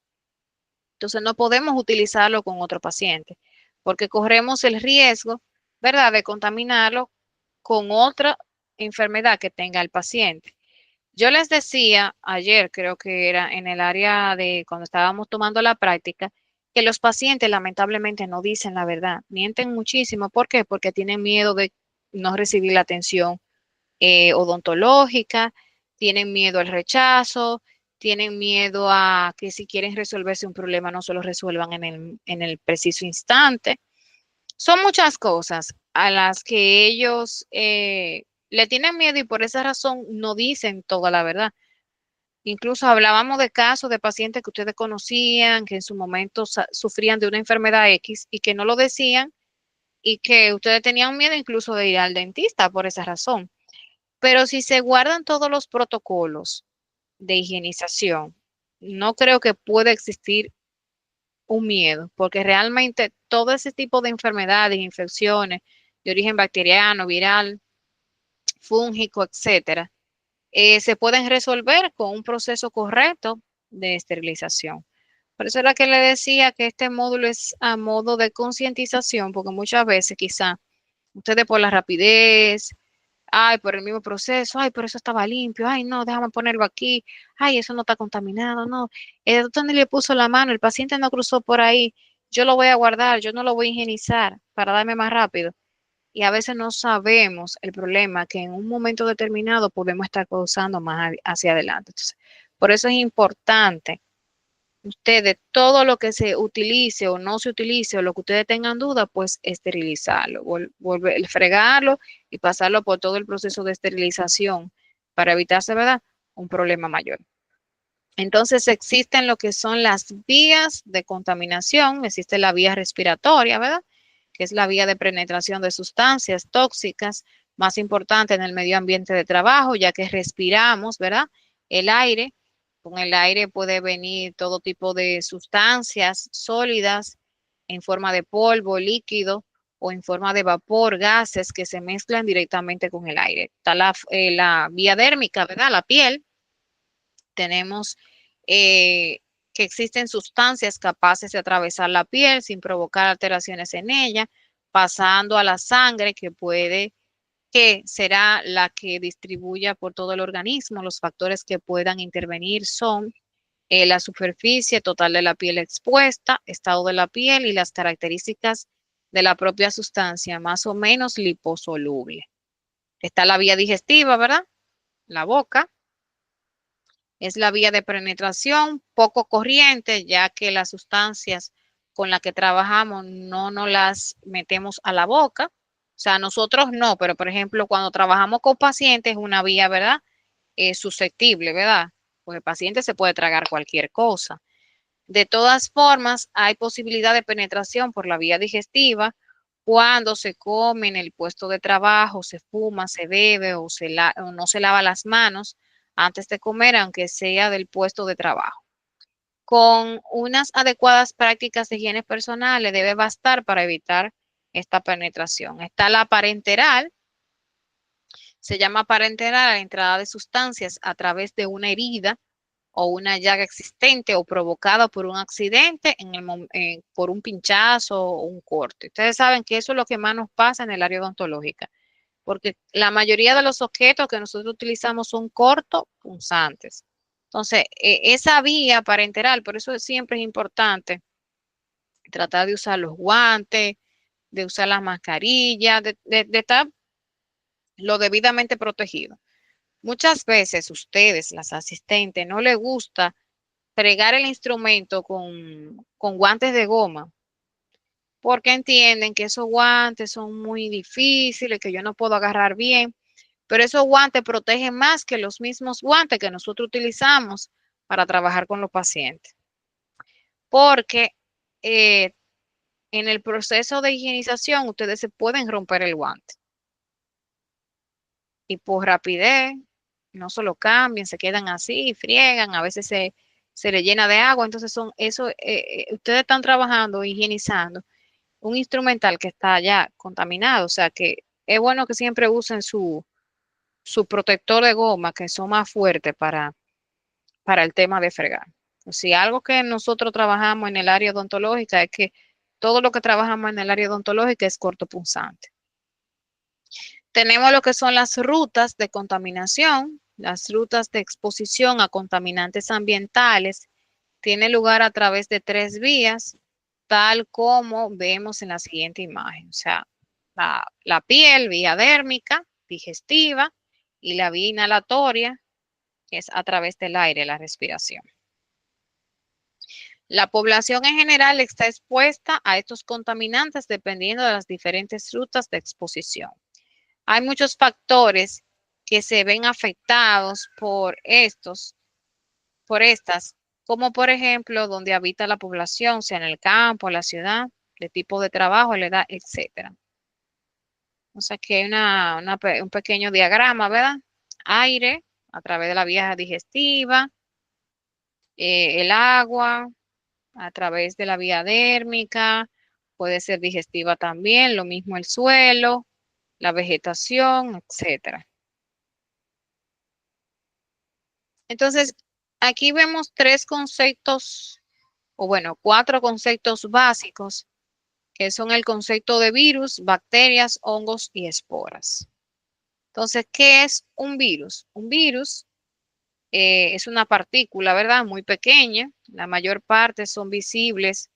Entonces no podemos utilizarlo con otro paciente porque corremos el riesgo, ¿verdad?, de contaminarlo con otra enfermedad que tenga el paciente. Yo les decía ayer, creo que era en el área de cuando estábamos tomando la práctica, que los pacientes lamentablemente no dicen la verdad, mienten muchísimo. ¿Por qué? Porque tienen miedo de no recibir la atención odontológica, tienen miedo al rechazo, tienen miedo a que si quieren resolverse un problema no se lo resuelvan en el preciso instante. Son muchas cosas a las que ellos le tienen miedo y por esa razón no dicen toda la verdad. Incluso hablábamos de casos de pacientes que ustedes conocían, que en su momento sufrían de una enfermedad X y que no lo decían y que ustedes tenían miedo incluso de ir al dentista por esa razón. Pero si se guardan todos los protocolos de higienización, no creo que pueda existir un miedo, porque realmente todo ese tipo de enfermedades, infecciones de origen bacteriano, viral, fúngico, etcétera, se pueden resolver con un proceso correcto de esterilización. Por eso era que le decía que este módulo es a modo de concientización, porque muchas veces quizá ustedes por la rapidez, ay, por el mismo proceso, ay, pero eso estaba limpio, ay, no, déjame ponerlo aquí, ay, eso no está contaminado, no, el doctor ni le puso la mano, el paciente no cruzó por ahí, yo lo voy a guardar, yo no lo voy a higienizar para darme más rápido. Y a veces no sabemos el problema que en un momento determinado podemos estar causando más hacia adelante. Entonces, por eso es importante ustedes todo lo que se utilice o no se utilice o lo que ustedes tengan duda, pues esterilizarlo, volver, fregarlo y pasarlo por todo el proceso de esterilización para evitarse, ¿verdad?, un problema mayor. Entonces existen lo que son las vías de contaminación, existe la vía respiratoria, ¿verdad?, que es la vía de penetración de sustancias tóxicas más importante en el medio ambiente de trabajo, ya que respiramos, ¿verdad?, el aire. Con el aire puede venir todo tipo de sustancias sólidas en forma de polvo, líquido o en forma de vapor, gases que se mezclan directamente con el aire. Está la vía dérmica, ¿verdad?, la piel. Tenemos que existen sustancias capaces de atravesar la piel sin provocar alteraciones en ella, pasando a la sangre que será la que distribuya por todo el organismo. Los factores que puedan intervenir son la superficie total de la piel expuesta, estado de la piel y las características de la propia sustancia, más o menos liposoluble. Está la vía digestiva, ¿verdad? La boca. Es la vía de penetración poco corriente, ya que las sustancias con las que trabajamos no nos las metemos a la boca. O sea, nosotros no, pero por ejemplo, cuando trabajamos con pacientes es una vía, ¿verdad?, susceptible, ¿verdad? Pues el paciente se puede tragar cualquier cosa. De todas formas, hay posibilidad de penetración por la vía digestiva cuando se come en el puesto de trabajo, se fuma, se bebe o no se lava las manos antes de comer, aunque sea del puesto de trabajo. Con unas adecuadas prácticas de higiene personal le debe bastar para evitar esta penetración. Está la parenteral. Se llama parenteral a la entrada de sustancias a través de una herida o una llaga existente o provocada por un accidente por un pinchazo o un corte. Ustedes saben que eso es lo que más nos pasa en el área odontológica, porque la mayoría de los objetos que nosotros utilizamos son cortopunzantes. Entonces, esa vía parenteral, por eso siempre es importante tratar de usar los guantes, de usar las mascarillas, de estar lo debidamente protegido. Muchas veces ustedes, las asistentes, no les gusta fregar el instrumento con guantes de goma, porque entienden que esos guantes son muy difíciles, que yo no puedo agarrar bien, pero esos guantes protegen más que los mismos guantes que nosotros utilizamos para trabajar con los pacientes. Porque en el proceso de higienización ustedes se pueden romper el guante. Y por rapidez, no se lo cambian, se quedan así, friegan, a veces se le llena de agua, entonces ustedes están trabajando, higienizando un instrumental que está ya contaminado, o sea que es bueno que siempre usen su protector de goma, que son más fuertes para el tema de fregar. Si algo que nosotros trabajamos en el área odontológica es que todo lo que trabajamos en el área odontológica es cortopunzante. Tenemos lo que son las rutas de contaminación, las rutas de exposición a contaminantes ambientales. Tiene lugar a través de 3 vías, tal como vemos en la siguiente imagen. O sea, la piel, vía dérmica, digestiva, y la vía inhalatoria, que es a través del aire, la respiración. La población en general está expuesta a estos contaminantes dependiendo de las diferentes rutas de exposición. Hay muchos factores que se ven afectados por estas, como por ejemplo donde habita la población, sea en el campo, la ciudad, de tipo de trabajo, la edad, etcétera. O sea que hay un pequeño diagrama, ¿verdad? Aire a través de la vía digestiva, el agua a través de la vía dérmica, puede ser digestiva también, lo mismo el suelo, la vegetación, etcétera. Entonces, aquí vemos 3 conceptos o bueno, 4 conceptos básicos, que son el concepto de virus, bacterias, hongos y esporas. Entonces, ¿qué es un virus? Un virus es una partícula, ¿verdad? Muy pequeña. La mayor parte son visibles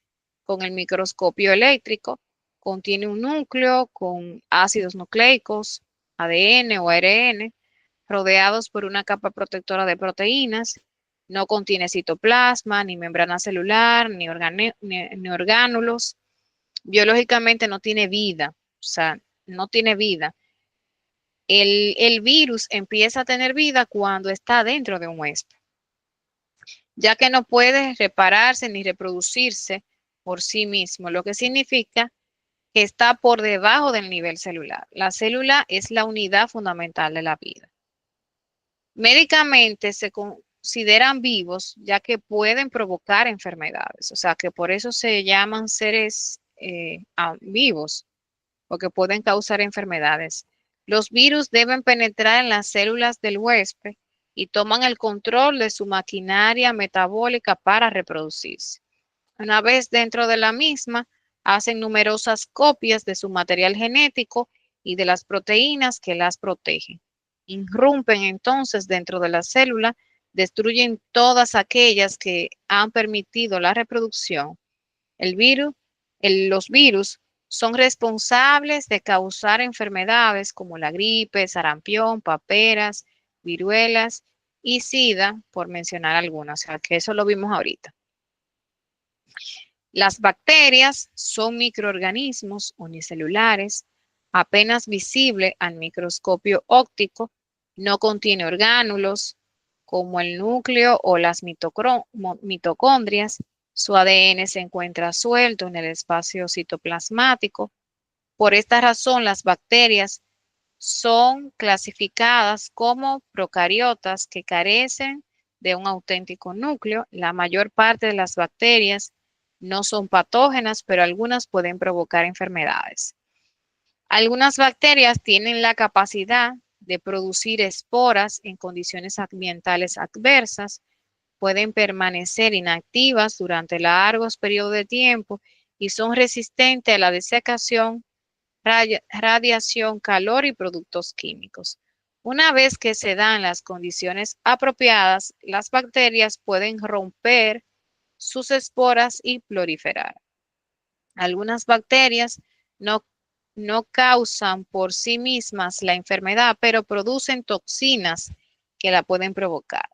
con el microscopio eléctrico. Contiene un núcleo con ácidos nucleicos, ADN o ARN, rodeados por una capa protectora de proteínas. No contiene citoplasma, ni membrana celular, ni orgánulos. Biológicamente no tiene vida, o sea, no tiene vida. El virus empieza a tener vida cuando está dentro de un huésped, ya que no puede repararse ni reproducirse por sí mismo, lo que significa que está por debajo del nivel celular. La célula es la unidad fundamental de la vida. Médicamente se consideran vivos ya que pueden provocar enfermedades, o sea que por eso se llaman seres vivos, porque pueden causar enfermedades. Los virus deben penetrar en las células del huésped y toman el control de su maquinaria metabólica para reproducirse. Una vez dentro de la misma, hacen numerosas copias de su material genético y de las proteínas que las protegen. Irrumpen entonces dentro de la célula, destruyen todas aquellas que han permitido la reproducción. Los virus son responsables de causar enfermedades como la gripe, sarampión, paperas, viruelas y sida, por mencionar algunas, o sea que eso lo vimos ahorita. Las bacterias son microorganismos unicelulares, apenas visibles al microscopio óptico, no contiene orgánulos como el núcleo o las mitocondrias. Su ADN se encuentra suelto en el espacio citoplasmático. Por esta razón, las bacterias son clasificadas como procariotas que carecen de un auténtico núcleo. La mayor parte de las bacterias no son patógenas, pero algunas pueden provocar enfermedades. Algunas bacterias tienen la capacidad de producir esporas en condiciones ambientales adversas, pueden permanecer inactivas durante largos periodos de tiempo y son resistentes a la desecación, radiación, calor y productos químicos. Una vez que se dan las condiciones apropiadas, las bacterias pueden romper sus esporas y proliferar. Algunas bacterias no causan por sí mismas la enfermedad, pero producen toxinas que la pueden provocar.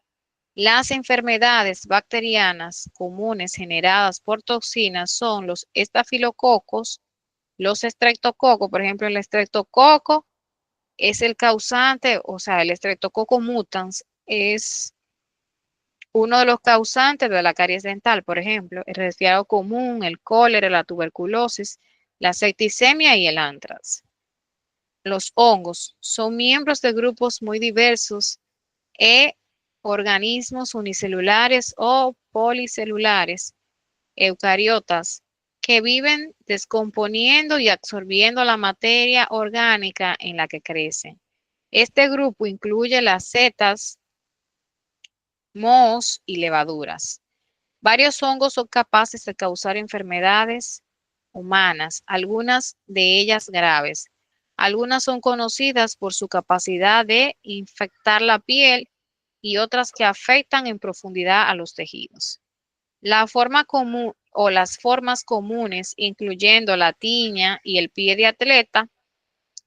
Las enfermedades bacterianas comunes generadas por toxinas son los estafilococos, los estreptococos. Por ejemplo, el estreptococo es el causante, o sea, el Streptococcus mutans es uno de los causantes de la caries dental, por ejemplo, el resfriado común, el cólera, la tuberculosis, la septicemia y el antrax. Los hongos son miembros de grupos muy diversos e organismos unicelulares o policelulares, eucariotas, que viven descomponiendo y absorbiendo la materia orgánica en la que crecen. Este grupo incluye las setas, mohos y levaduras. Varios hongos son capaces de causar enfermedades humanas, algunas de ellas graves. Algunas son conocidas por su capacidad de infectar la piel y otras que afectan en profundidad a los tejidos. La forma común o las formas comunes, incluyendo la tiña y el pie de atleta,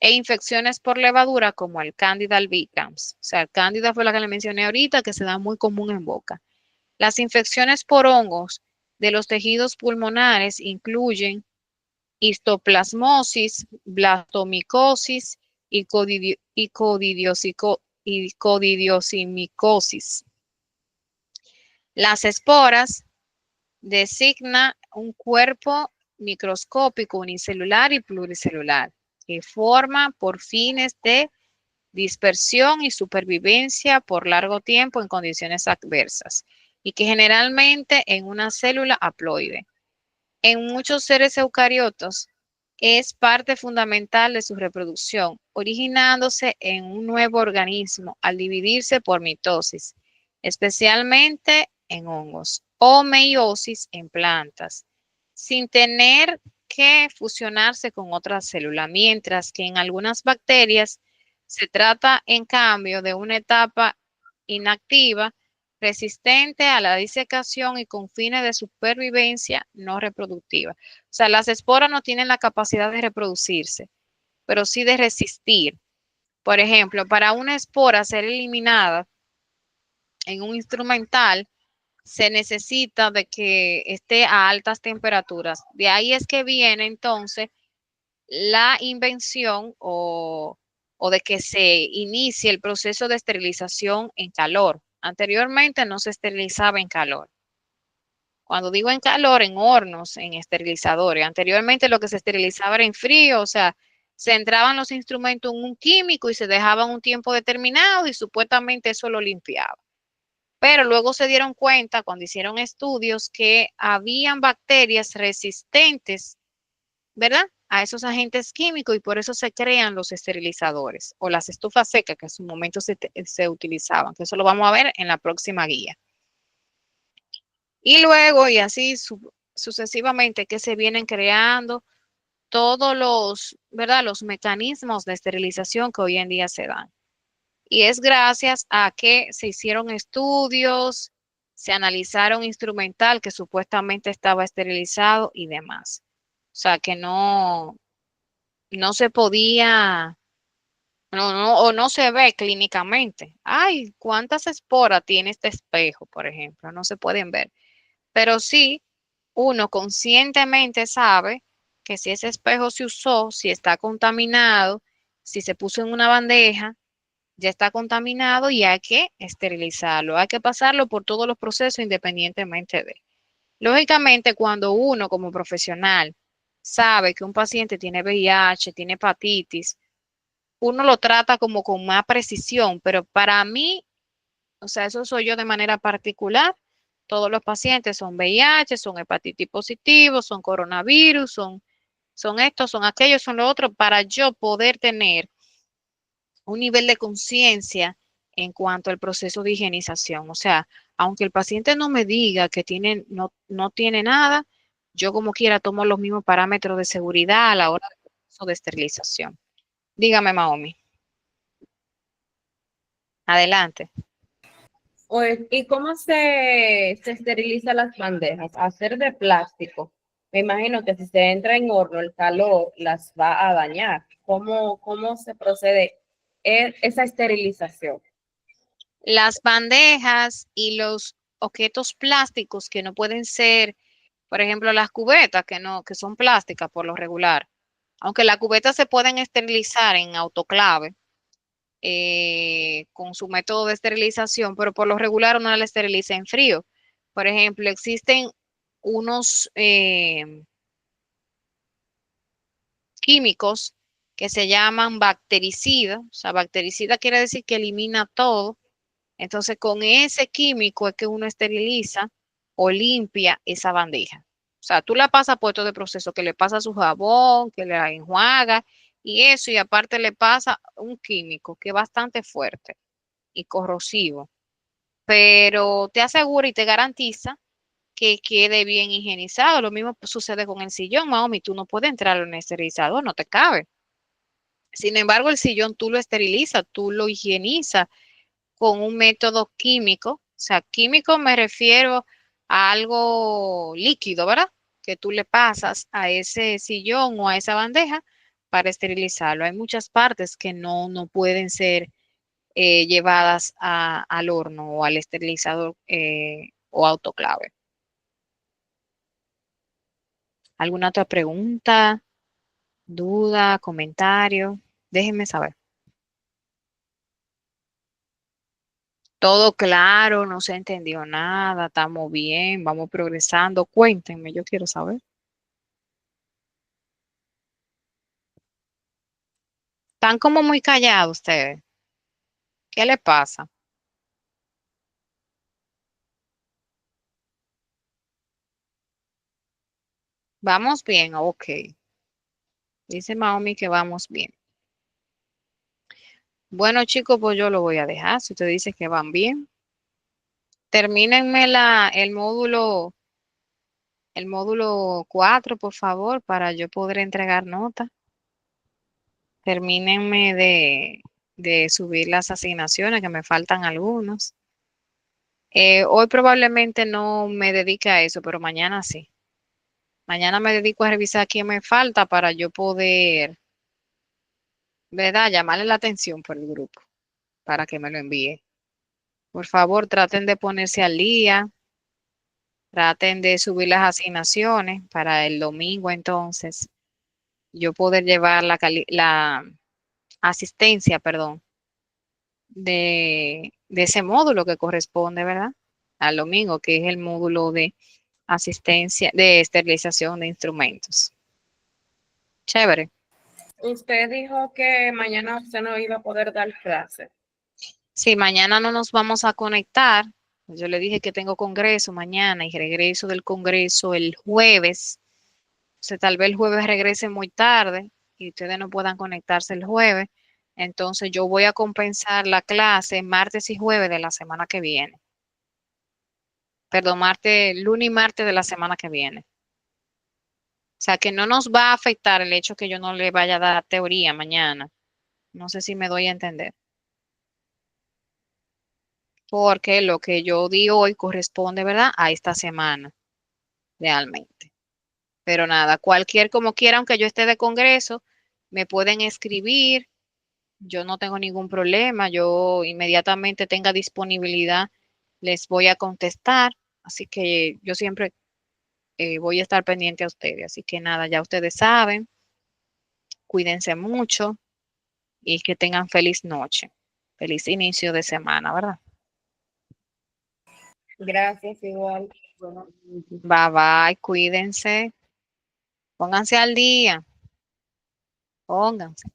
e infecciones por levadura como el Candida albicans. O sea, el Candida fue la que le mencioné ahorita, que se da muy común en boca. Las infecciones por hongos de los tejidos pulmonares incluyen histoplasmosis, blastomicosis y codidiosimicosis. Las esporas designan un cuerpo microscópico unicelular y pluricelular que forma por fines de dispersión y supervivencia por largo tiempo en condiciones adversas y que generalmente en una célula haploide. En muchos seres eucariotas es parte fundamental de su reproducción, originándose en un nuevo organismo al dividirse por mitosis, especialmente en hongos o meiosis en plantas, sin tener que fusionarse con otras células, mientras que en algunas bacterias se trata, en cambio, de una etapa inactiva, resistente a la disecación y con fines de supervivencia no reproductiva. O sea, las esporas no tienen la capacidad de reproducirse, pero sí de resistir. Por ejemplo, para una espora ser eliminada en un instrumental, se necesita de que esté a altas temperaturas. De ahí es que viene entonces la invención o de que se inicie el proceso de esterilización en calor. Anteriormente no se esterilizaba en calor. Cuando digo en calor, en hornos, en esterilizadores. Anteriormente lo que se esterilizaba era en frío, o sea, se entraban los instrumentos en un químico y se dejaban un tiempo determinado y supuestamente eso lo limpiaba. Pero luego se dieron cuenta cuando hicieron estudios que habían bacterias resistentes, ¿verdad? A esos agentes químicos y por eso se crean los esterilizadores o las estufas secas que en su momento se utilizaban, que eso lo vamos a ver en la próxima guía. Y luego, y así sucesivamente, que se vienen creando todos los, ¿verdad? Los mecanismos de esterilización que hoy en día se dan. Y es gracias a que se hicieron estudios, se analizaron instrumental que supuestamente estaba esterilizado y demás. O sea, que no se podía, o no se ve clínicamente. Ay, ¿cuántas esporas tiene este espejo, por ejemplo? No se pueden ver. Pero sí, uno conscientemente sabe que si ese espejo se usó, si está contaminado, si se puso en una bandeja, ya está contaminado y hay que esterilizarlo. Hay que pasarlo por todos los procesos independientemente de. Lógicamente, cuando uno como profesional sabe que un paciente tiene VIH, tiene hepatitis, uno lo trata como con más precisión, pero para mí, o sea, eso soy yo de manera particular. Todos los pacientes son VIH, son hepatitis positivos, son coronavirus, son estos, son aquellos, son los otros, para yo poder tener un nivel de conciencia en cuanto al proceso de higienización. O sea, aunque el paciente no me diga que no tiene nada, yo como quiera tomo los mismos parámetros de seguridad a la hora del proceso de esterilización. Dígame, Maomi. Adelante. ¿Y cómo se esterilizan las bandejas? Hacer de plástico. Me imagino que si se entra en horno, el calor las va a dañar. ¿Cómo se procede esa esterilización? Las bandejas y los objetos plásticos que no pueden ser, por ejemplo, las cubetas que son plásticas por lo regular. Aunque las cubetas se pueden esterilizar en autoclave, con su método de esterilización, pero por lo regular uno la esteriliza en frío. Por ejemplo, existen unos químicos que se llaman bactericidas, o sea, bactericida quiere decir que elimina todo. Entonces, con ese químico es que uno esteriliza o limpia esa bandeja. O sea, tú la pasas por todo el proceso, que le pasa su jabón, que la enjuaga y eso, y aparte le pasa un químico que es bastante fuerte y corrosivo, pero te asegura y te garantiza que quede bien higienizado. Lo mismo sucede con el sillón, Maomi, tú no puedes entrar en el esterilizador, no te cabe. Sin embargo, el sillón tú lo esterilizas, tú lo higienizas con un método químico. O sea, químico me refiero a algo líquido, ¿verdad? Que tú le pasas a ese sillón o a esa bandeja para esterilizarlo. Hay muchas partes que no pueden ser llevadas al horno o al esterilizador o autoclave. ¿Alguna otra pregunta, duda, comentario? Déjenme saber. Todo claro, no se entendió nada, estamos bien, vamos progresando. Cuéntenme, yo quiero saber. Están como muy callados ustedes. ¿Qué les pasa? ¿Vamos bien? Ok. Dice Maomi que vamos bien. Bueno, chicos, pues yo lo voy a dejar. Si usted dice que van bien. Termínenme el módulo 4, por favor, para yo poder entregar nota. Termínenme de subir las asignaciones, que me faltan algunos. Hoy probablemente no me dedique a eso, pero mañana sí. Mañana me dedico a revisar quién me falta para yo poder, ¿verdad? Llamarle la atención por el grupo para que me lo envíe. Por favor, traten de ponerse al día. Traten de subir las asignaciones para el domingo entonces. Yo poder llevar la asistencia, perdón, de ese módulo que corresponde, ¿verdad? Al domingo, que es el módulo de asistencia, de esterilización de instrumentos. Chévere. Usted dijo que mañana usted no iba a poder dar clase. Sí, mañana no nos vamos a conectar. Yo le dije que tengo congreso mañana y regreso del congreso el jueves. O sea, tal vez el jueves regrese muy tarde y ustedes no puedan conectarse el jueves. Entonces yo voy a compensar la clase martes y jueves de la semana que viene. Perdón, lunes y martes de la semana que viene. O sea, que no nos va a afectar el hecho que yo no le vaya a dar teoría mañana. No sé si me doy a entender. Porque lo que yo di hoy corresponde, ¿verdad? A esta semana, realmente. Pero nada, como quiera, aunque yo esté de congreso, me pueden escribir. Yo no tengo ningún problema. Yo inmediatamente tenga disponibilidad, les voy a contestar. Así que yo siempre voy a estar pendiente a ustedes. Así que nada, ya ustedes saben. Cuídense mucho y que tengan feliz noche. Feliz inicio de semana, ¿verdad? Gracias, igual. Bye bye, cuídense. Pónganse al día. Pónganse.